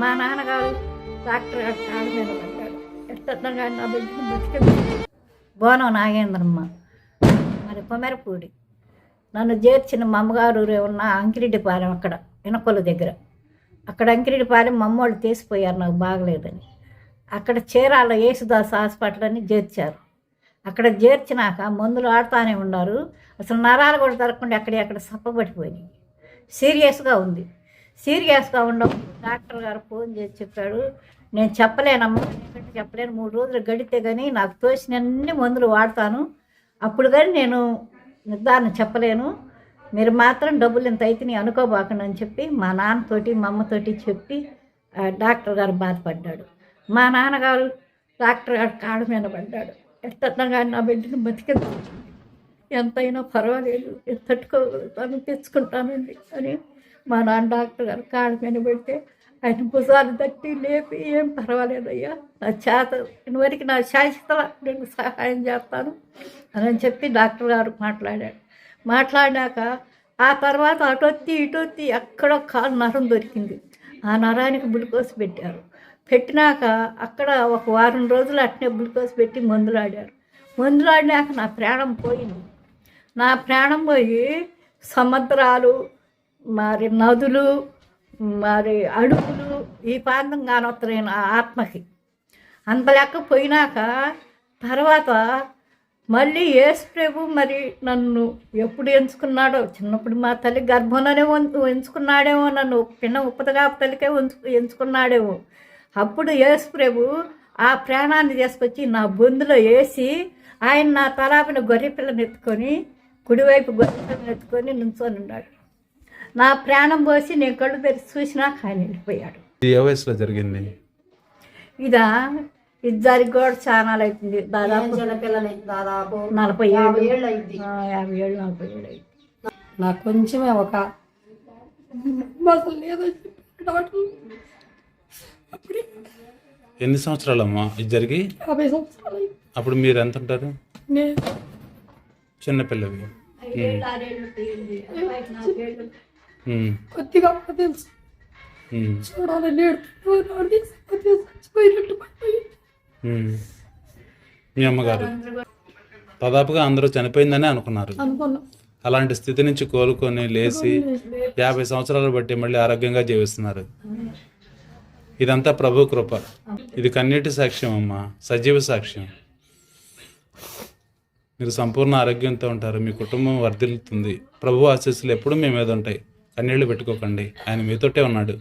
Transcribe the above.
మా నాన్నగారు డాక్టర్ గారు కాళ్ళ మీద పడ్డాడు. ఎట్టన్నా కానీ నా బిడ్డను బతికి బోనం నాగేంద్రమ్మ మరి కొమెరపూడి నన్ను చేర్చిన మా అమ్మగారు ఉన్న అంకిరెడ్డిపాలెం అక్కడ ఇనకొల దగ్గర అక్కడ అంకిరెడ్డిపాలెం మా అమ్మోళ్ళు తీసిపోయారు నాకు బాగలేదని. అక్కడ చీరాల యేసుదాస్ హాస్పిటల్ అని చేర్చారు. అక్కడ చేర్చినాక మందులు ఆడుతూనే ఉన్నారు. అసలు నరాలు కూడా దొరకకుండా అక్కడ సప్పబట్టిపోయినాయి. సీరియస్గా ఉంది. సీరియస్గా ఉండవు. డాక్టర్ గారు ఫోన్ చేసి చెప్పాడు, నేను చెప్పలేనమ్మా, ఎందుకంటే చెప్పలేను, 3 రోజులు గడితే కానీ నాకు తోసినన్ని మందులు వాడతాను, అప్పుడు కానీ నేను నిర్ధారణ చెప్పలేను, మీరు మాత్రం డబ్బులు ఇంత అయితే అనుకోబాకండి అని చెప్పి మా నాన్నతోటి మా అమ్మతోటి చెప్పి డాక్టర్ గారు బాధపడ్డాడు. మా నాన్నగారు డాక్టర్ గారు కాళ్ళ మీద పడ్డాడు. ఎట్టన్నా కానీ నా బిడ్డను బతికింది, ఎంతైనా పర్వాలేదు, తట్టుకోగలుగుతాను, తెచ్చుకుంటానండి అని మా నాన్న డాక్టర్ గారు కాళ్ళ మీద పెడితే ఆయన భుజాలు తట్టి లేపి, ఏం పర్వాలేదయ్యా, నా చేత ఇదివరకు నా శాశ్వత నేను సహాయం చేస్తాను అని చెప్పి డాక్టర్ గారు మాట్లాడినాక ఆ తర్వాత అటొత్తి ఇటొత్తి ఎక్కడో కాలు నరం దొరికింది. ఆ నరానికి గ్లూకోజ్ పెట్టారు. పెట్టినాక అక్కడ ఒక వారం రోజులు అట్నే గ్లూకోజ్ పెట్టి మందులాడినాక నా ప్రాణం పోయింది. నా ప్రాణం పోయి సముద్రాలు మరి నదులు మరి అడుగులు ఈ ప్రాంతం కానొస్తున్నాయి నా ఆత్మకి. అంత లెక్క పోయినాక తర్వాత మళ్ళీ యేసు ప్రభు మరి నన్ను ఎప్పుడు ఎంచుకున్నాడో, చిన్నప్పుడు మా తల్లి గర్భంలోనే ఎంచుకున్నాడేమో, నన్ను పిన్న ఉప్పతగా తల్లికే ఎంచుకున్నాడేమో. అప్పుడు యేసు ప్రభు ఆ ప్రాణాన్ని తీసుకొచ్చి నా బొందులో వేసి ఆయన నా తలాపిన గొర్రె పిల్లని ఎత్తుకొని కుడివైపు గొర్రె పిల్లని ఎత్తుకొని నుంచొని ఉన్నాడు. నా ప్రాణం పోసి నేను కళ్ళు తెరిచి చూసినా ఆయన వెళ్ళిపోయాడు. ఏ వయసులో జరిగింది ఇదా? ఇది జరిగి కూడా చాలా అవుతుంది, దాదాపు 47 అయింది. నాకు కొంచెమే ఒక ఎన్ని సంవత్సరాలమ్మా ఇది జరిగి? 50 సంవత్సరాలు. అప్పుడు మీరు ఎంత ఉంటారు? చిన్నపిల్లవి కొద్దిగా తెలుసు, చూడాలని మీ అమ్మగారు దాదాపుగా అందరూ చనిపోయిందని అనుకున్నారు. అలాంటి స్థితి నుంచి కోలుకొని లేచి 50 సంవత్సరాలు బట్టి మళ్ళీ ఆరోగ్యంగా జీవిస్తున్నారు. ఇదంతా ప్రభు కృప. ఇది కన్నీటి సాక్ష్యం అమ్మా, సజీవ సాక్ష్యం. మీరు సంపూర్ణ ఆరోగ్యంతో ఉంటారు, మీ కుటుంబం వర్ధిల్లుతుంది. ప్రభు ఆశీస్సులు ఎప్పుడూ మీ మీద ఉంటాయి. కన్నీళ్లు పెట్టుకోకండి, ఆయన మీతోటే ఉన్నాడు.